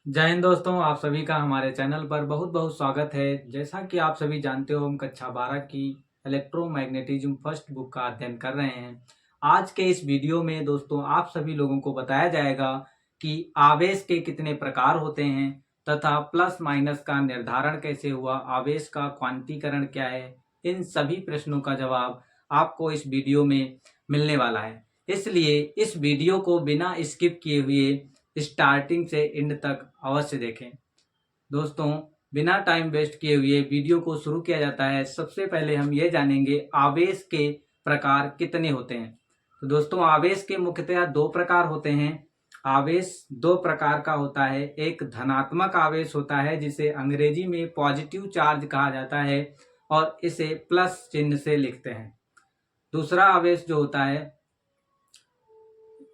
जय हिंद दोस्तों, आप सभी का हमारे चैनल पर बहुत बहुत स्वागत है। जैसा कि आप सभी जानते हो, हम कक्षा 12 की इलेक्ट्रोमैग्नेटिज्म फर्स्ट बुक का अध्ययन कर रहे हैं। आज के इस वीडियो में दोस्तों आप सभी लोगों को बताया जाएगा कि आवेश के कितने प्रकार होते हैं तथा प्लस माइनस का निर्धारण कैसे हुआ, आवेश का क्वांटीकरण क्या है। इन सभी प्रश्नों का जवाब आपको इस वीडियो में मिलने वाला है। इसलिए इस वीडियो को बिना स्किप किए हुए स्टार्टिंग से एंड तक अवश्य देखें। दोस्तों, बिना टाइम वेस्ट किए हुए वीडियो को शुरू किया जाता है। सबसे पहले हम ये जानेंगे आवेश के प्रकार कितने होते हैं। तो दोस्तों, आवेश के मुख्यतः दो प्रकार होते हैं। आवेश दो प्रकार का होता है। एक धनात्मक आवेश होता है जिसे अंग्रेजी में पॉजिटिव चार्ज कहा जाता है और इसे प्लस चिन्ह से लिखते हैं। दूसरा आवेश जो होता है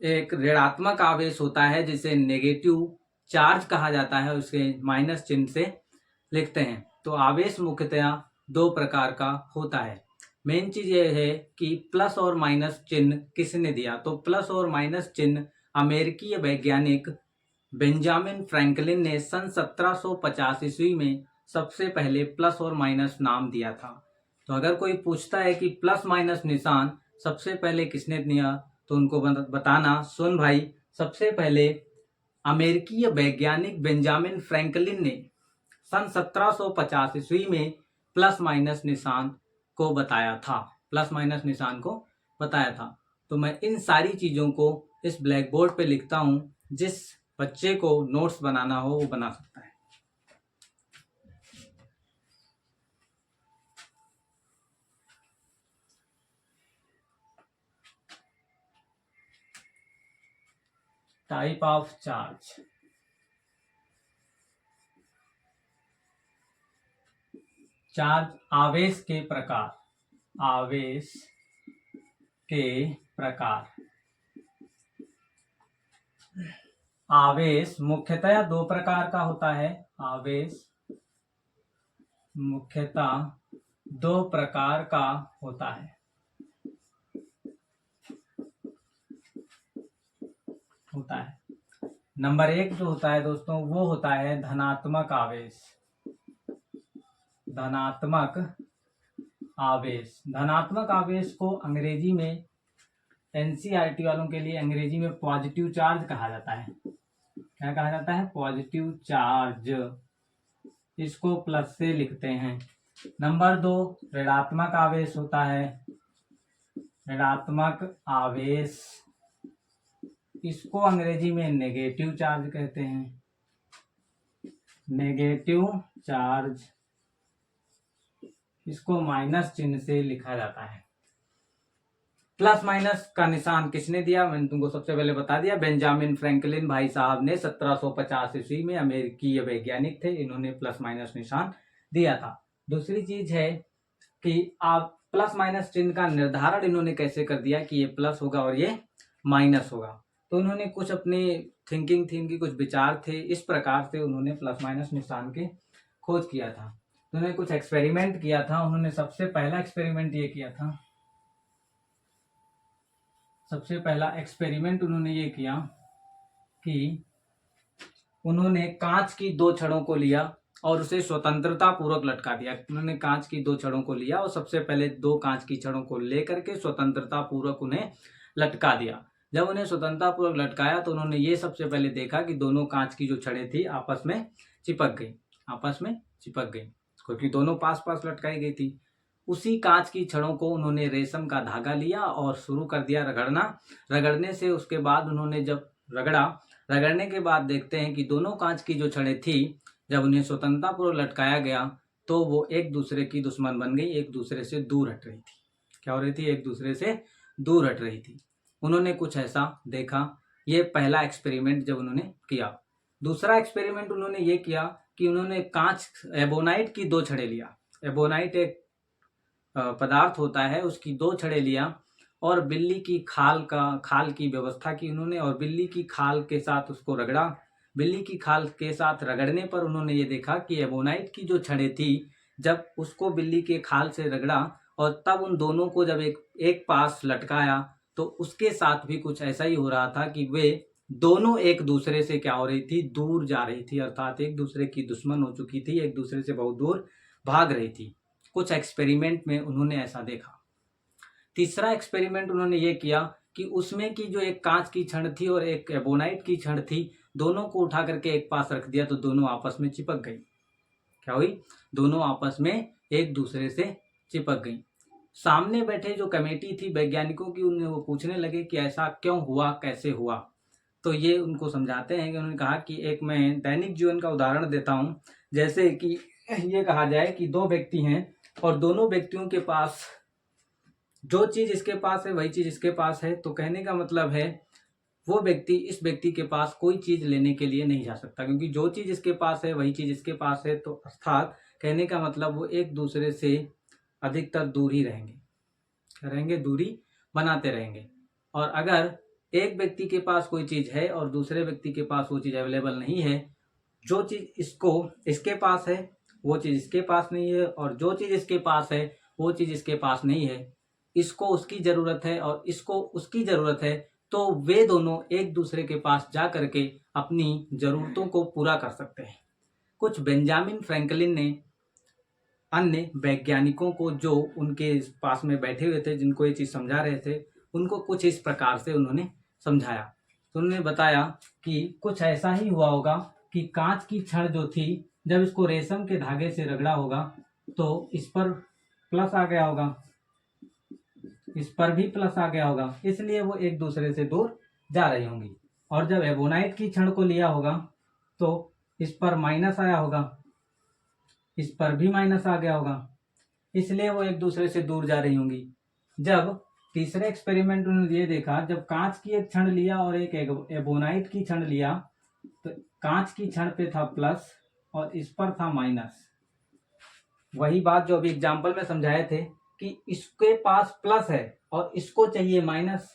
एक ऋणात्मक आवेश होता है जिसे नेगेटिव चार्ज कहा जाता है, उसे माइनस चिन्ह से लिखते हैं। तो आवेश मुख्यतया दो प्रकार का होता है। मेन चीज ये है कि प्लस और माइनस चिन्ह किसने दिया। तो प्लस और माइनस चिन्ह अमेरिकी वैज्ञानिक बेंजामिन फ्रैंकलिन ने सन 1750 ईस्वी में सबसे पहले प्लस और माइनस नाम दिया था। तो अगर कोई पूछता है कि प्लस माइनस निशान सबसे पहले किसने दिया, तो उनको बताना, सुन भाई, सबसे पहले अमेरिकी वैज्ञानिक बेंजामिन फ्रैंकलिन ने सन 1750 ईस्वी में प्लस माइनस निशान को बताया था। प्लस माइनस निशान को बताया था। तो मैं इन सारी चीजों को इस ब्लैक बोर्ड पे लिखता हूं। जिस बच्चे को नोट्स बनाना हो वो बना सकता है। Type of charge. चार्ज आवेश के प्रकार। आवेश के प्रकार। आवेश मुख्यतः दो प्रकार का होता है। आवेश मुख्यतः दो प्रकार का होता है। नंबर एक जो होता है दोस्तों, वो होता है धनात्मक आवेश। धनात्मक आवेश। धनात्मक आवेश को अंग्रेजी में एनसीईआरटी वालों के लिए अंग्रेजी में पॉजिटिव चार्ज कहा जाता है। क्या कहा जाता है? Positive charge. इसको प्लस से लिखते हैं। नंबर दो ऋणात्मक आवेश होता है। ऋणात्मक आवेश, इसको अंग्रेजी में नेगेटिव चार्ज कहते हैं। नेगेटिव चार्ज, इसको माइनस चिन्ह से लिखा जाता है। प्लस माइनस का निशान किसने दिया? मैंने तुमको सबसे पहले बता दिया, बेंजामिन फ्रैंकलिन भाई साहब ने 1750 ईस्वी में, अमेरिकी वैज्ञानिक थे, इन्होंने प्लस माइनस निशान दिया था। दूसरी चीज है कि आप प्लस माइनस चिन्ह का निर्धारण इन्होंने कैसे कर दिया कि ये प्लस होगा और ये माइनस होगा। तो उन्होंने कुछ अपने थिंकिंग थी, उनकी कुछ विचार थे, इस प्रकार से उन्होंने प्लस माइनस निशान के खोज किया था। तो उन्होंने कुछ एक्सपेरिमेंट किया था। उन्होंने सबसे पहला एक्सपेरिमेंट ये किया था, सबसे पहला एक्सपेरिमेंट उन्होंने ये किया कि उन्होंने कांच की दो छड़ों को लिया और उसे स्वतंत्रता पूर्वक लटका दिया। उन्होंने कांच की दो छड़ों को लिया और सबसे पहले दो कांच की छड़ों को लेकर के स्वतंत्रता पूर्वक उन्हें लटका दिया। जब उन्हें स्वतंत्रता पूर्वक लटकाया तो उन्होंने ये सबसे पहले देखा कि दोनों कांच की जो छड़ें थी आपस में चिपक गई। आपस में चिपक गई क्योंकि दोनों पास पास लटकाई गई थी। उसी कांच की छड़ों को उन्होंने रेशम का धागा लिया और शुरू कर दिया रगड़ना। रगड़ने से उसके बाद उन्होंने जब रगड़ने के बाद देखते हैं कि दोनों कांच की जो छड़ें थी, जब उन्हें स्वतंत्रता पूर्वक लटकाया गया तो वो एक दूसरे की दुश्मन बन गई, एक दूसरे से दूर हट रही थी। क्या हो रही थी? एक दूसरे से दूर हट रही थी। उन्होंने कुछ ऐसा देखा। ये पहला एक्सपेरिमेंट जब उन्होंने किया। दूसरा एक्सपेरिमेंट उन्होंने ये किया कि उन्होंने कांच एबोनाइट की दो छड़ें लिया। एबोनाइट एक पदार्थ होता है, उसकी दो छड़ें लिया और बिल्ली की खाल की व्यवस्था की उन्होंने और बिल्ली की खाल के साथ उसको रगड़ा। बिल्ली की खाल के साथ रगड़ने पर उन्होंने ये देखा कि एबोनाइट की जो छड़ें थी, जब उसको बिल्ली के खाल से रगड़ा और तब उन दोनों को जब एक पास लटकाया तो उसके साथ भी कुछ ऐसा ही हो रहा था कि वे दोनों एक दूसरे से क्या हो रही थी, दूर जा रही थी, अर्थात एक दूसरे की दुश्मन हो चुकी थी, एक दूसरे से बहुत दूर भाग रही थी। कुछ एक्सपेरिमेंट में उन्होंने ऐसा देखा। तीसरा एक्सपेरिमेंट उन्होंने ये किया कि उसमें की जो एक कांच की छड़ थी और एक एबोनाइट की छड़ थी, दोनों को उठा करके एक पास रख दिया तो दोनों आपस में चिपक गई। क्या हुई? दोनों आपस में एक दूसरे से चिपक गई। सामने बैठे जो कमेटी थी वैज्ञानिकों की, उन्हें वो पूछने लगे कि ऐसा क्यों हुआ, कैसे हुआ। तो ये उनको समझाते हैं कि उन्होंने कहा कि एक मैं दैनिक जीवन का उदाहरण देता हूं। जैसे कि ये कहा जाए कि दो व्यक्ति हैं और दोनों व्यक्तियों के पास जो चीज इसके पास है वही चीज इसके पास है, तो कहने का मतलब है वो व्यक्ति इस व्यक्ति के पास कोई चीज लेने के लिए नहीं जा सकता, क्योंकि जो चीज इसके पास है वही चीज इसके पास है। तो अर्थात कहने का मतलब वो एक दूसरे से अधिकतर दूर ही रहेंगे, दूरी बनाते रहेंगे। और अगर एक व्यक्ति के पास कोई चीज है और दूसरे व्यक्ति के पास वो चीज अवेलेबल नहीं है, जो चीज इसके पास है वो चीज इसके पास नहीं है, और जो चीज इसके पास है वो चीज इसके पास नहीं है, इसको उसकी जरूरत है और इसको उसकी जरूरत है, तो वे दोनों एक दूसरे के पास जा करके अपनी जरूरतों को पूरा कर सकते हैं। कुछ बेंजामिन फ्रैंकलिन ने अन्य वैज्ञानिकों को जो उनके पास में बैठे हुए थे, जिनको ये चीज समझा रहे थे, उनको कुछ इस प्रकार से उन्होंने समझाया। तो उन्होंने बताया कि कुछ ऐसा ही हुआ होगा कि कांच की छड़ जो थी, जब इसको रेशम के धागे से रगड़ा होगा तो इस पर प्लस आ गया होगा, इस पर भी प्लस आ गया होगा, इसलिए वो एक दूसरे से दूर जा रही होंगी। और जब एबोनाइट की छड़ को लिया होगा तो इस पर माइनस आया होगा, इस पर भी माइनस आ गया होगा, इसलिए वो एक दूसरे से दूर जा रही होंगी। जब तीसरे एक्सपेरिमेंट उन्होंने ये देखा, जब कांच की एक छड़ लिया और एक एबोनाइट की छड़ लिया, तो कांच की छड़ पे था प्लस और इस पर था माइनस। वही बात जो अभी एग्जाम्पल में समझाए थे कि इसके पास प्लस है और इसको चाहिए माइनस,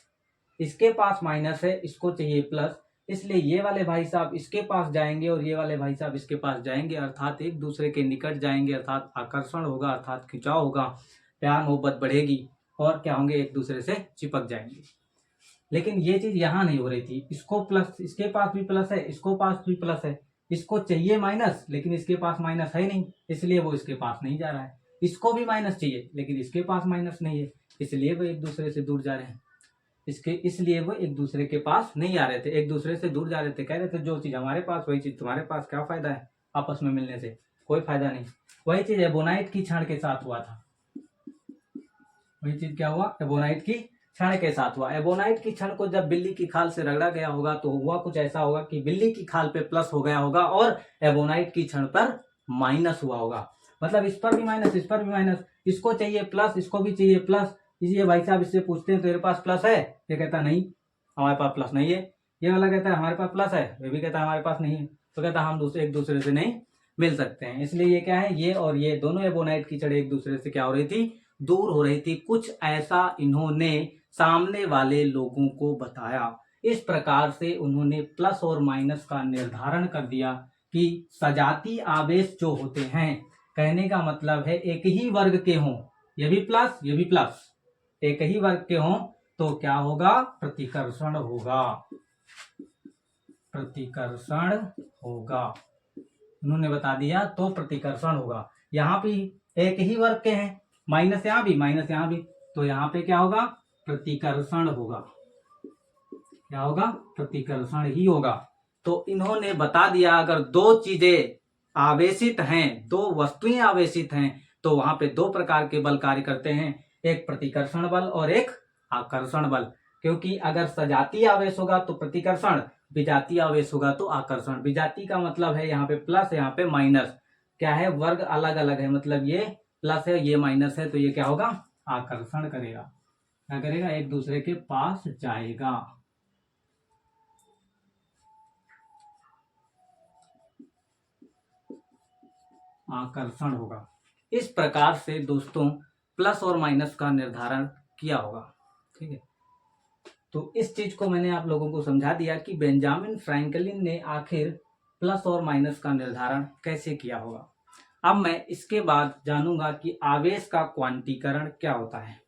इसके पास माइनस है, इसको चाहिए प्लस, इसलिए ये वाले भाई साहब इसके पास जाएंगे और ये वाले भाई साहब इसके पास जाएंगे, अर्थात एक दूसरे के निकट जाएंगे, अर्थात आकर्षण होगा, अर्थात खिंचाव होगा, प्यार मोहब्बत बढ़ेगी और क्या होंगे, एक दूसरे से चिपक जाएंगे। लेकिन ये चीज यहाँ नहीं हो रही थी। इसको प्लस, इसके पास भी प्लस है, इसको पास भी प्लस है, इसको चाहिए माइनस लेकिन इसके पास माइनस है नहीं, इसलिए वो इसके पास नहीं जा रहा है। इसको भी माइनस चाहिए लेकिन इसके पास माइनस नहीं है, इसलिए वो एक दूसरे से दूर जा रहे हैं। इसलिए वो एक दूसरे के पास नहीं आ रहे थे, एक दूसरे से दूर जा रहे थे। कह रहे थे जो चीज हमारे पास वही चीज तुम्हारे पास, क्या फायदा है आपस में मिलने से, कोई फायदा नहीं। वही चीज एबोनाइट की छड़ के साथ हुआ था। वही चीज क्या हुआ, एबोनाइट की छड़ के साथ हुआ। एबोनाइट की छड़ को जब बिल्ली की खाल से रगड़ा गया होगा तो हुआ कुछ ऐसा होगा कि बिल्ली की खाल पे प्लस हो गया होगा और एबोनाइट की छड़ पर माइनस हुआ होगा। मतलब इस पर भी माइनस, इस पर भी माइनस, इसको चाहिए प्लस, इसको भी चाहिए प्लस। इसलिए भाई साहब इससे पूछते हैं तेरे पास प्लस है, ये कहता नहीं हमारे पास प्लस नहीं है। ये वाला कहता है हमारे पास प्लस है, वे भी कहता है हमारे पास नहीं है। तो कहता है हम एक दूसरे से नहीं मिल सकते हैं। इसलिए ये क्या है, ये और ये दोनों एबोनाइट की छड़ एक दूसरे से क्या हो रही थी, दूर हो रही थी। कुछ ऐसा इन्होंने सामने वाले लोगों को बताया। इस प्रकार से उन्होंने प्लस और माइनस का निर्धारण कर दिया कि सजाती आवेश जो होते हैं, कहने का मतलब है एक ही वर्ग के हों, ये भी प्लस ये भी प्लस, एक ही वर्ग के हों तो क्या होगा, प्रतिकर्षण होगा, प्रतिकर्षण होगा। उन्होंने बता दिया तो प्रतिकर्षण होगा। यहाँ भी एक ही वर्ग के हैं, माइनस यहाँ भी माइनस यहाँ भी, तो यहाँ पे क्या होगा, प्रतिकर्षण होगा। क्या होगा, प्रतिकर्षण ही होगा। तो इन्होंने बता दिया अगर दो चीजें आवेशित हैं, दो वस्तुएं आवेशित हैं, तो वहां पे दो प्रकार के बल कार्य करते हैं, एक प्रतिकर्षण बल और एक आकर्षण बल। क्योंकि अगर सजातीय आवेश होगा तो प्रतिकर्षण, विजातीय आवेश होगा तो आकर्षण। विजातीय का मतलब है यहाँ पे प्लस, यहाँ पे माइनस, क्या है, वर्ग अलग अलग है, मतलब ये प्लस है ये माइनस है, तो ये क्या होगा, आकर्षण करेगा। क्या करेगा, एक दूसरे के पास जाएगा। आकर्षण होगा। इस प्रकार से दोस्तों प्लस और माइनस का निर्धारण किया होगा। ठीक है, तो इस चीज को मैंने आप लोगों को समझा दिया कि बेंजामिन फ्रैंकलिन ने आखिर प्लस और माइनस का निर्धारण कैसे किया होगा। अब मैं इसके बाद जानूंगा कि आवेश का क्वांटीकरण क्या होता है।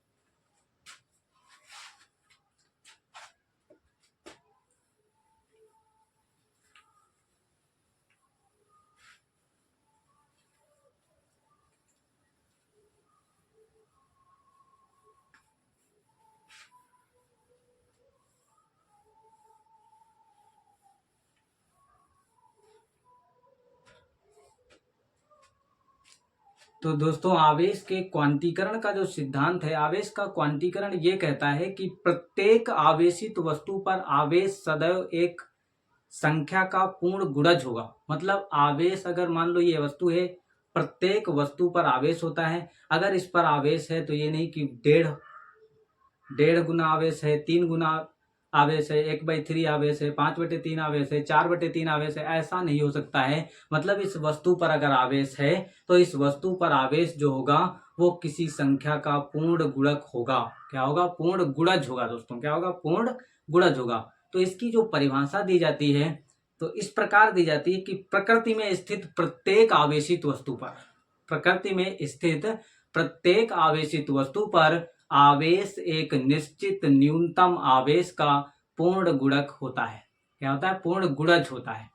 तो दोस्तों आवेश के क्वांटीकरण का जो सिद्धांत है, आवेश का क्वांटीकरण ये कहता है कि प्रत्येक आवेशित वस्तु पर आवेश सदैव एक संख्या का पूर्ण गुणज होगा। मतलब आवेश, अगर मान लो ये वस्तु है, प्रत्येक वस्तु पर आवेश होता है। अगर इस पर आवेश है तो ये नहीं कि डेढ़ गुना आवेश है, 3 गुना आवेश है, 1/3 आवेश है, 5/3 आवेश है, 4/3 आवेश है, ऐसा नहीं हो सकता है। मतलब इस वस्तु पर अगर आवेश है तो इस वस्तु पर आवेश जो होगा वो किसी संख्या का पूर्ण गुणक होगा। क्या होगा? पूर्ण गुणज होगा दोस्तों। क्या होगा? पूर्ण गुणज होगा। तो इसकी जो परिभाषा दी जाती है तो इस प्रकार दी जाती है कि प्रकृति में स्थित प्रत्येक आवेशित वस्तु पर, प्रकृति में स्थित प्रत्येक आवेशित वस्तु पर आवेश एक निश्चित न्यूनतम आवेश का पूर्ण गुणक होता है। क्या होता है? पूर्ण गुणज होता है,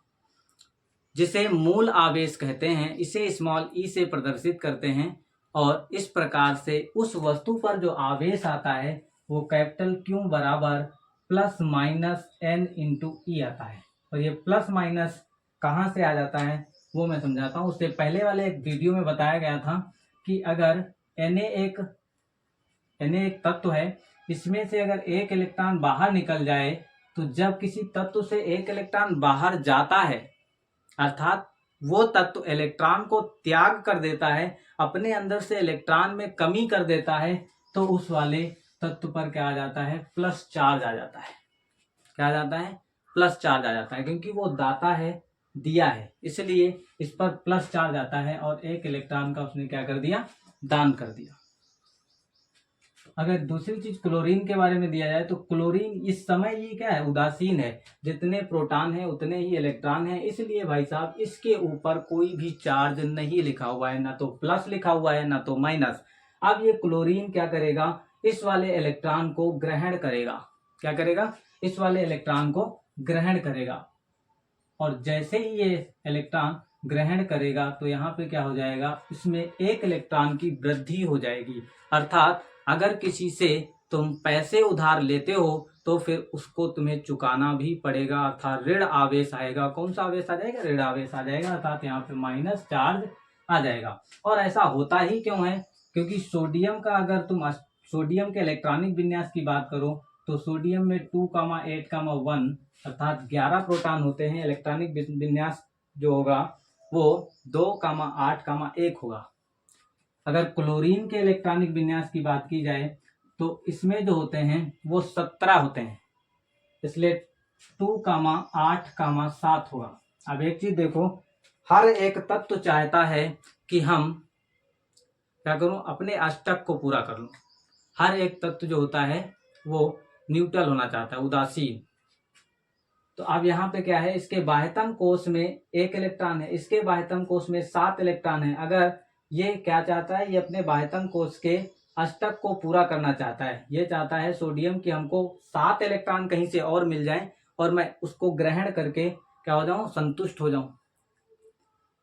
जिसे मूल आवेश कहते हैं। इसे स्मॉल ई से प्रदर्शित करते हैं और इस प्रकार से उस वस्तु पर जो आवेश आता है वो कैपिटल क्यू बराबर प्लस माइनस एन इंटू ई आता है। और ये प्लस माइनस कहाँ से आ जाता है वो मैं समझाता हूँ। उससे पहले वाले एक वीडियो में बताया गया था कि अगर Na एक तत्व है, इसमें से अगर एक इलेक्ट्रॉन बाहर निकल जाए तो जब किसी तत्व से एक इलेक्ट्रॉन बाहर जाता है, अर्थात वो तत्व इलेक्ट्रॉन को त्याग कर देता है, अपने अंदर से इलेक्ट्रॉन में कमी कर देता है, तो उस वाले तत्व पर क्या आ जाता है? प्लस चार्ज आ जाता है। क्या आ जाता है? प्लस चार्ज आ जाता है, क्योंकि वो दाता है, दिया है, इसलिए इस पर प्लस चार्ज आता है और एक इलेक्ट्रॉन का उसने क्या कर दिया? दान कर दिया। अगर दूसरी चीज क्लोरीन के बारे में दिया जाए तो क्लोरीन इस समय ये क्या है? उदासीन है। जितने प्रोटॉन है उतने ही इलेक्ट्रॉन है, इसलिए भाई साहब इसके ऊपर कोई भी चार्ज नहीं लिखा हुआ है, ना तो प्लस लिखा हुआ है ना तो माइनस। अब ये क्लोरीन क्या करेगा? इस वाले इलेक्ट्रॉन को ग्रहण करेगा। क्या करेगा? इस वाले इलेक्ट्रॉन को ग्रहण करेगा। और जैसे ही ये इलेक्ट्रॉन ग्रहण करेगा तो यहाँ पे क्या हो जाएगा? इसमें एक इलेक्ट्रॉन की वृद्धि हो जाएगी। अर्थात अगर किसी से तुम पैसे उधार लेते हो तो फिर उसको तुम्हें चुकाना भी पड़ेगा, अर्थात ऋण आवेश आएगा। कौन सा आवेश आ जाएगा? ऋण आवेश आ जाएगा, अर्थात यहाँ पे माइनस चार्ज आ जाएगा। और ऐसा होता ही क्यों है? क्योंकि सोडियम का, अगर तुम सोडियम के इलेक्ट्रॉनिक विन्यास की बात करो तो सोडियम में 2,8,1 अर्थात 11 प्रोटॉन होते हैं। इलेक्ट्रॉनिक विन्यास जो होगा वो 2,8,1 होगा। अगर क्लोरीन के इलेक्ट्रॉनिक विन्यास की बात की जाए तो इसमें जो होते हैं वो 17 होते हैं, इसलिए 2,8,7 होगा। अब एक चीज देखो, हर एक तत्व चाहता है कि हम क्या करूं? अपने अष्टक को पूरा कर लूं। हर एक तत्व जो होता है वो न्यूट्रल होना चाहता है, उदासीन। तो अब यहाँ पे क्या है? इसके बाह्यतम कोश में 1 इलेक्ट्रॉन है, इसके बाह्यतम कोश में 7 इलेक्ट्रॉन है। अगर ये क्या चाहता है? ये अपने बाह्यतम कोश के अष्टक को पूरा करना चाहता है। ये चाहता है सोडियम कि हमको 7 इलेक्ट्रॉन कहीं से और मिल जाए और मैं उसको ग्रहण करके क्या हो जाऊं? संतुष्ट हो जाऊं।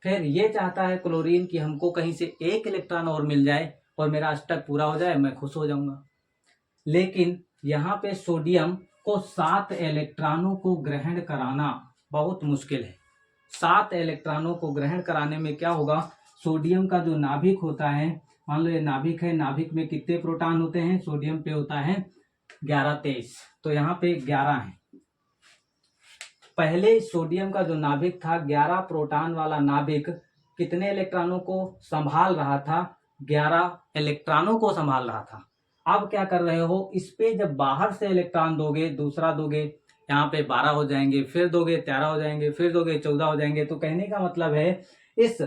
फिर ये चाहता है क्लोरीन कि हमको कहीं से 1 इलेक्ट्रॉन और मिल जाए और मेरा अष्टक पूरा हो जाए, मैं खुश हो जाऊंगा। लेकिन यहाँ पे सोडियम को 7 इलेक्ट्रॉनों को ग्रहण कराना बहुत मुश्किल है। 7 इलेक्ट्रॉनों को ग्रहण कराने में क्या होगा? सोडियम का जो नाभिक होता है, मान लो ये नाभिक है, नाभिक में कितने प्रोटॉन होते हैं? सोडियम पे होता है 11-23, तो यहाँ पे 11 है। पहले सोडियम का जो नाभिक था, 11 प्रोटॉन वाला नाभिक, कितने इलेक्ट्रॉनों को संभाल रहा था? 11 इलेक्ट्रॉनों को संभाल रहा था। अब क्या कर रहे हो? इस पे जब बाहर से इलेक्ट्रॉन दोगे, दूसरा दोगे, यहाँ पे 12 हो जाएंगे, फिर दोगे 13 हो जाएंगे, फिर दोगे 14 हो जाएंगे। तो कहने का मतलब है इस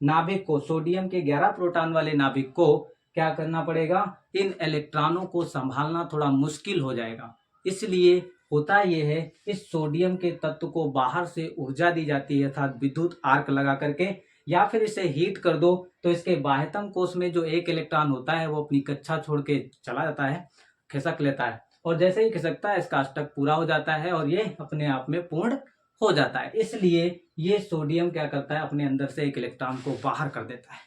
नाभिक को, सोडियम के 11 प्रोटॉन वाले नाभिक को क्या करना पड़ेगा? इन इलेक्ट्रॉनों को संभालना थोड़ा मुश्किल हो जाएगा। इसलिए होता यह है, इस सोडियम के तत्व को बाहर से ऊर्जा दी जाती है, अर्थात विद्युत आर्क लगा करके, या फिर इसे हीट कर दो तो इसके बाह्यतम कोश में जो 1 इलेक्ट्रॉन होता है वो अपनी कक्षा छोड़ के चला जाता है, खिसक लेता है। और जैसे ही खिसकता है इसका अष्टक पूरा हो जाता है और ये अपने आप में पूर्ण हो जाता है। इसलिए ये सोडियम क्या करता है? अपने अंदर से 1 इलेक्ट्रॉन को बाहर कर देता है।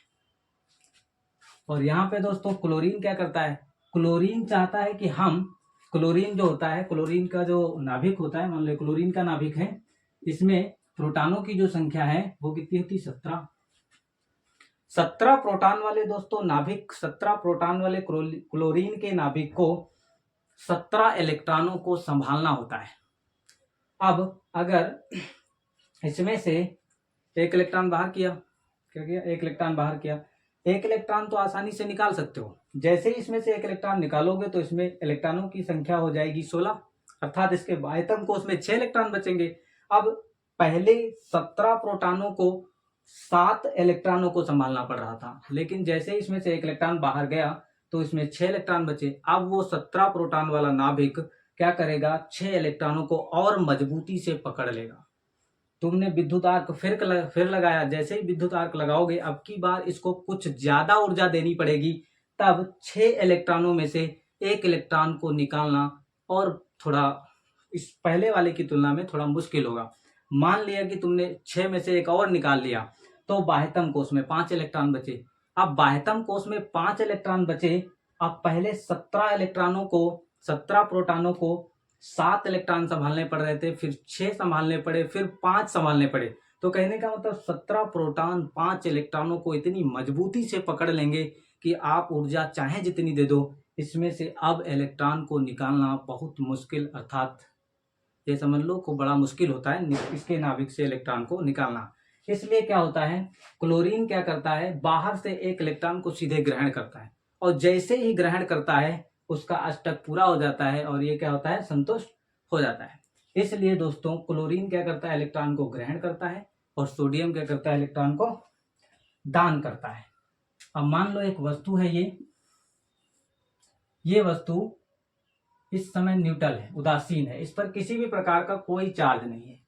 और यहाँ पे दोस्तों क्लोरीन क्या करता है? क्लोरीन चाहता है कि हम, क्लोरीन जो होता है, क्लोरीन का जो नाभिक होता है, मान लो क्लोरीन का नाभिक है, इसमें प्रोटॉनों की जो संख्या है वो कितनी होती है? 17। 17 प्रोटॉन वाले दोस्तों नाभिक, 17 प्रोटॉन वाले क्लोरीन के नाभिक को 17 इलेक्ट्रॉनों को संभालना होता है। अब अगर इसमें से एक इलेक्ट्रॉन बाहर किया, क्या किया, एक इलेक्ट्रॉन बाहर किया, एक इलेक्ट्रॉन तो आसानी से निकाल सकते हो। जैसे ही इसमें से एक इलेक्ट्रॉन निकालोगे तो इसमें इलेक्ट्रॉनों की संख्या हो जाएगी 16, अर्थात इसके बाह्यतम कोश में 6 इलेक्ट्रॉन बचेंगे। अब पहले 17 प्रोटॉनों को 7 इलेक्ट्रॉनों को संभालना पड़ रहा था, लेकिन जैसे ही इसमें से एक इलेक्ट्रॉन बाहर गया तो इसमें 6 इलेक्ट्रॉन बचे। अब वो 17 प्रोटॉन वाला नाभिक क्या करेगा, 6 इलेक्ट्रॉनों को और मजबूती से पकड़ लेगा। तुमने विद्युत आर्क फिर लगाया, जैसे ही विद्युत आर्क लगाओगे अब की बार इसको कुछ ज्यादा ऊर्जा देनी पड़ेगी, तब 6 इलेक्ट्रॉनों में से एक इलेक्ट्रॉन को निकालना और थोड़ा इस पहले वाले की तुलना में थोड़ा मुश्किल होगा। मान लिया कि तुमने 6 में से एक और निकाल लिया तो बाह्यतम कोश में 5 इलेक्ट्रॉन बचे। अब बाह्यतम कोश में 5 इलेक्ट्रॉन बचे। अब पहले 17 प्रोटॉनों को 7 इलेक्ट्रॉन संभालने पड़ रहे थे, फिर 6 संभालने पड़े, फिर 5 संभालने पड़े। तो कहने का मतलब 17 प्रोटॉन 5 इलेक्ट्रॉनों को इतनी मजबूती से पकड़ लेंगे कि आप ऊर्जा चाहे जितनी दे दो, इसमें से अब इलेक्ट्रॉन को निकालना बहुत मुश्किल, अर्थात ये समझ लो को बड़ा मुश्किल होता है इसके नाभिक से इलेक्ट्रॉन को निकालना। इसलिए क्या होता है, क्लोरीन क्या करता है, बाहर से एक इलेक्ट्रॉन को सीधे ग्रहण करता है, और जैसे ही ग्रहण करता है उसका अष्टक पूरा हो जाता है और ये क्या होता है, संतुष्ट हो जाता है। इसलिए दोस्तों क्लोरीन क्या करता है, इलेक्ट्रॉन को ग्रहण करता है, और सोडियम क्या करता है, इलेक्ट्रॉन को दान करता है। अब मान लो एक वस्तु है, ये वस्तु इस समय न्यूट्रल है, उदासीन है, इस पर किसी भी प्रकार का कोई चार्ज नहीं है।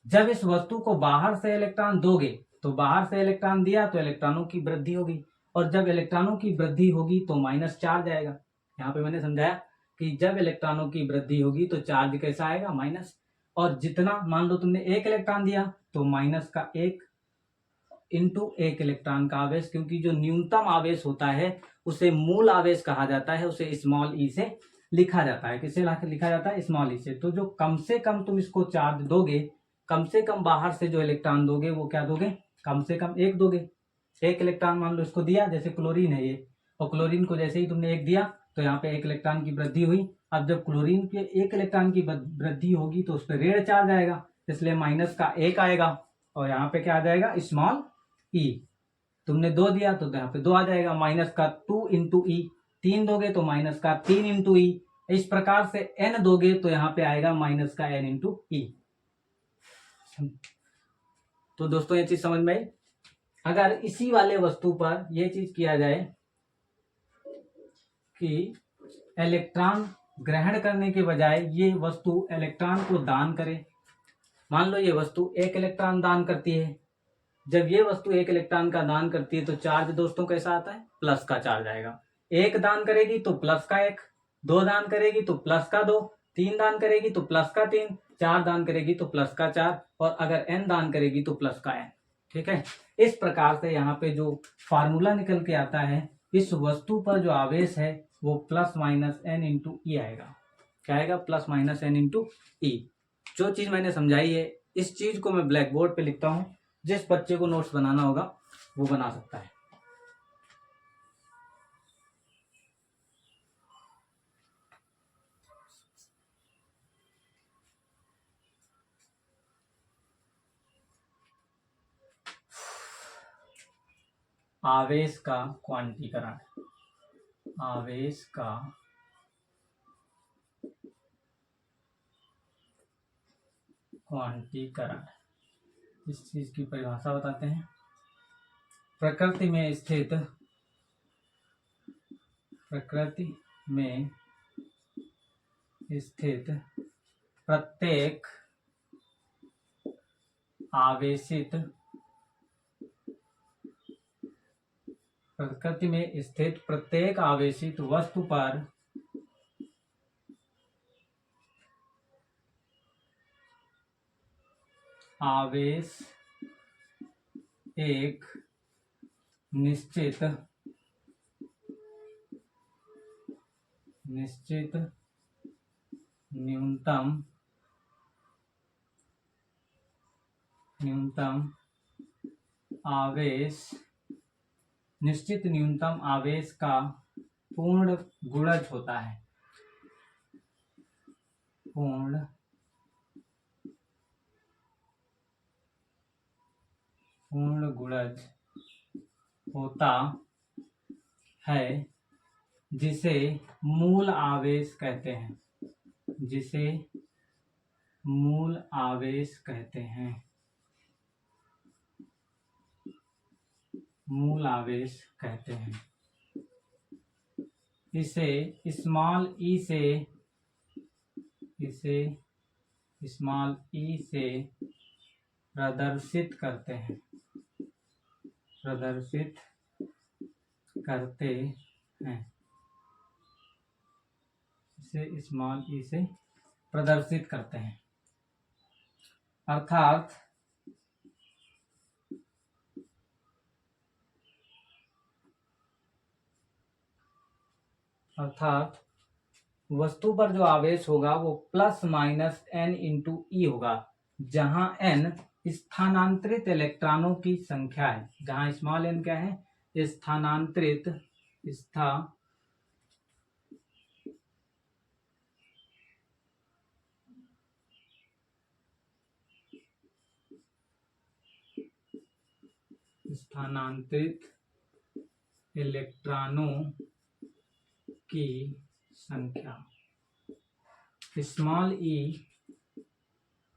जब इस वस्तु को बाहर से इलेक्ट्रॉन दोगे तो बाहर से इलेक्ट्रॉन दिया तो इलेक्ट्रॉनों की वृद्धि होगी, और जब इलेक्ट्रॉनों की वृद्धि होगी तो माइनस चार्ज आएगा। यहाँ पे मैंने समझाया कि जब इलेक्ट्रॉनों की वृद्धि होगी तो चार्ज कैसा आएगा, माइनस। और जितना मान लो तुमने एक इलेक्ट्रॉन दिया तो माइनस का 1 इंटू 1 इलेक्ट्रॉन का आवेश, क्योंकि जो न्यूनतम आवेश होता है उसे मूल आवेश कहा जाता है, उसे स्मॉल ई से लिखा जाता है। किससे लिखा जाता है, स्मॉल ई से। तो जो कम से कम तुम इसको चार्ज दोगे, कम से कम बाहर से जो इलेक्ट्रॉन दोगे वो क्या दोगे, कम से कम 1 दोगे। 1 इलेक्ट्रॉन मान लो इसको दिया, जैसे क्लोरीन है ये, और क्लोरीन को जैसे ही तुमने 1 दिया तो यहाँ पे 1 इलेक्ट्रॉन की वृद्धि हुई। अब जब क्लोरीन के 1 इलेक्ट्रॉन की वृद्धि होगी तो उस पर ऋण चार्ज आएगा, इसलिए माइनस का 1 आएगा, और यहाँ पे क्या आ जाएगा, स्मॉल ई। तुमने 2 दिया तो यहाँ पे 2 आ जाएगा, माइनस का 2 इंटू ई। 3 दोगे तो माइनस का 3 इंटू ई। इस प्रकार से n दोगे तो यहाँ पे आएगा माइनस का n इंटू ई। तो दोस्तों ये चीज समझ में आई। अगर इसी वाले वस्तु पर यह चीज किया जाए कि इलेक्ट्रॉन ग्रहण करने के बजाय ये वस्तु इलेक्ट्रॉन को दान करे, मान लो ये वस्तु 1 इलेक्ट्रॉन दान करती है। जब ये वस्तु 1 इलेक्ट्रॉन का दान करती है तो चार्ज दोस्तों कैसा आता है, प्लस का चार्ज आएगा। 1 दान करेगी तो प्लस का 1, 2 दान करेगी तो प्लस का 2, 3 दान करेगी तो प्लस का 3, 4 दान करेगी तो प्लस का 4, और अगर n दान करेगी तो प्लस का n। ठीक है, इस प्रकार से यहाँ पे जो फार्मूला निकल के आता है, इस वस्तु पर जो आवेश है वो प्लस माइनस n इंटू ई आएगा। क्या आएगा, प्लस माइनस n इंटू ई। जो चीज मैंने समझाई है इस चीज को मैं ब्लैक बोर्ड पे लिखता हूँ, जिस बच्चे को नोट्स बनाना होगा वो बना सकता है। आवेश का क्वांटीकरण, आवेश का क्वांटीकरण, इस चीज की परिभाषा बताते हैं। प्रकृति में स्थित प्रत्येक आवेशित, प्रकृति में स्थित प्रत्येक आवेशित वस्तु पर आवेश एक निश्चित न्यूनतम आवेश निश्चित न्यूनतम आवेश का पूर्ण गुणज होता है। पूर्ण गुणज होता है जिसे मूल आवेश कहते हैं। जिसे मूल आवेश कहते हैं। मूल आवेश कहते हैं। इसे स्मॉल ई से प्रदर्शित करते हैं। इसे स्मॉल ई से प्रदर्शित करते हैं। अर्थात वस्तु पर जो आवेश होगा वो प्लस माइनस n इंटू ई होगा, जहां n स्थानांतरित इलेक्ट्रॉनों की संख्या है। जहां स्मॉल n क्या है? स्थानांतरित इलेक्ट्रॉनों की संख्या। स्मॉल ई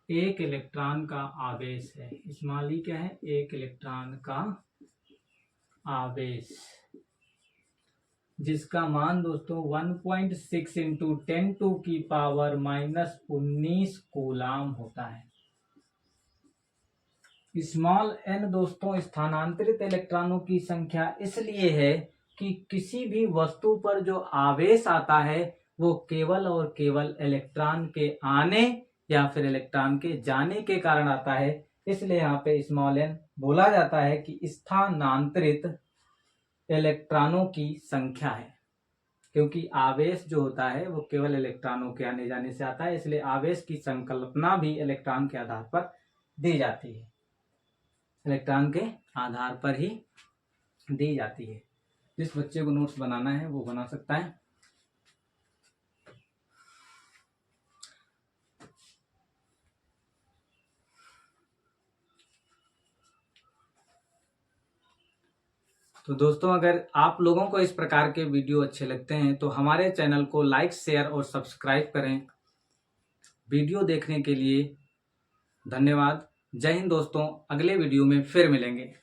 एक इलेक्ट्रॉन का आवेश है। स्मॉल ई क्या है? एक इलेक्ट्रॉन का आवेश, जिसका मान दोस्तों 1.6 इंटू 10⁻⁻19 कूलाम होता है। स्मॉल n दोस्तों स्थानांतरित इलेक्ट्रॉनों की संख्या इसलिए है कि किसी भी वस्तु पर जो आवेश आता है वो केवल और केवल इलेक्ट्रॉन के आने या फिर इलेक्ट्रॉन के जाने के कारण आता है। इसलिए यहाँ पे स्मॉल n बोला जाता है कि स्थानांतरित इलेक्ट्रॉनों की संख्या है, क्योंकि आवेश जो होता है वो केवल इलेक्ट्रॉनों के आने जाने से आता है। इसलिए आवेश की संकल्पना भी इलेक्ट्रॉन के आधार पर दी जाती है। इलेक्ट्रॉन के आधार पर ही दी जाती है। जिस बच्चे को नोट्स बनाना है वो बना सकता है। तो दोस्तों, अगर आप लोगों को इस प्रकार के वीडियो अच्छे लगते हैं तो हमारे चैनल को लाइक, शेयर और सब्सक्राइब करें। वीडियो देखने के लिए धन्यवाद। जय हिंद दोस्तों, अगले वीडियो में फिर मिलेंगे।